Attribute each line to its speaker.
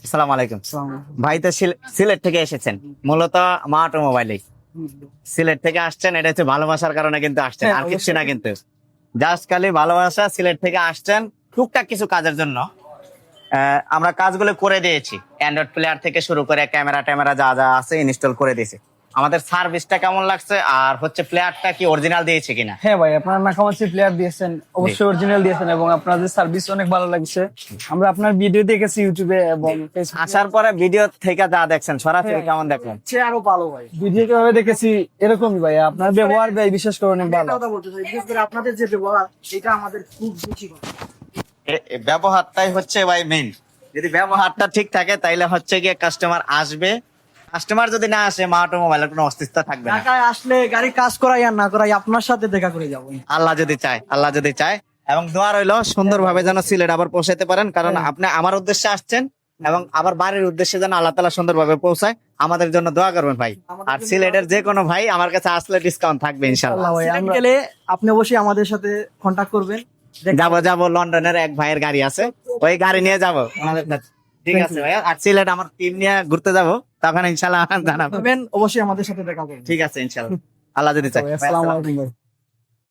Speaker 1: আসসালামু আলাইকুম। ভাই তো সিলেট থেকে এসেছেন, মূলত মা অটোমোবাইলে সিলেট থেকে আসছেন। এটা হচ্ছে ভালোবাসার কারণে কিন্তু আসছেন,
Speaker 2: হ্যাঁ,
Speaker 1: আর কিছু
Speaker 2: অবশ্যই।
Speaker 1: না। কিন্তু জাস্ট খালি ভালোবাসা, সিলেট থেকে আসছেন টুকটাক কিছু কাজের জন্য। আমরা কাজগুলো করে দিয়েছি, অ্যান্ড্রয়েড প্লেয়ার থেকে শুরু করে ক্যামেরা ট্যামেরা যা যা আছে ইনস্টল করে দিয়েছি। আমাদের সার্ভিসটা কেমন লাগছে, আর হচ্ছে প্লেয়ারটা কি অরিজিনাল দিয়েছে কিনা?
Speaker 2: হ্যাঁ ভাই, আপনার নাকামাচি প্লেয়ার দিয়েছেন, অবশ্যই অরিজিনাল দিয়েছেন এবং আপনাদের সার্ভিস অনেক ভালো লাগছে। আমরা আপনার ভিডিও দেখেছি ইউটিউবে এবং ফেসবুকে।
Speaker 1: আসার পরে ভিডিও থেকে যা দেখছেন সরাসরি
Speaker 2: হ্যাঁ।
Speaker 1: কেমন দেখলেন?
Speaker 2: চেয়ে আরো ভালো ভাই, ভিডিও কিভাবে দেখেছি এরকমই ভাই। আপনার ব্যবহার ভাই বিশেষ করে অনেক ভালো।
Speaker 3: কথা বলতে চাই, বিশেষ করে আপনাদের যে ব্যবহার এটা আমাদের খুব বেশি ভালো।
Speaker 1: ব্যবহারটাই হচ্ছে ভাই মেইন। যদি ব্যবহারটা ঠিক থাকে তাইলে হচ্ছে গিয়ে কাস্টমার আসবে। কাস্টমার যদি না আসে, মা অটোমোবাইলের কোনো অস্তিত্ব থাকবে না।
Speaker 3: ঢাকায় আসলে গাড়ি কাজ করাই আর না করাই আপনার সাথে দেখা করে যাবো।
Speaker 1: আল্লাহ যদি চায়, আল্লাহ যদি চায়। এবং দোয়া রইলো সুন্দরভাবে যেন সিলেট আবার পৌঁছাতে পারেন, কারণ আপনি আমার উদ্দেশ্যে আসছেন এবং আবার বাড়ির উদ্দেশ্যে যেন আল্লাহ তাআলা সুন্দরভাবে পৌঁছায়। আমাদের জন্য দোয়া করবেন ভাই। আর সিলেটের যে কোনো ভাই আমার কাছে আসলে ডিসকাউন্ট থাকবে ইনশাআল্লাহ।
Speaker 2: আল্লাহ ভাই,
Speaker 3: সিলেট
Speaker 2: আমরা
Speaker 3: গেলে আপনি অবশ্যই আমাদের সাথে কন্টাক্ট করবেন।
Speaker 1: যাবো লন্ডনের এক ভাইয়ের গাড়ি আছে, ওই গাড়ি নিয়ে যাবো আমাদের সাথে। ঠিক আছে ভাইয়া। আর সিলেট আমার টিম নিয়ে ঘুরতে যাবো, তখন ইনশাআল্লাহ জানাবো।
Speaker 3: অবশ্যই আমাদের সাথে দেখা করবেন।
Speaker 1: ঠিক আছে ইনশাআল্লাহ, আল্লাহ যদি চায়।
Speaker 2: আসসালামু আলাইকুম ভাই।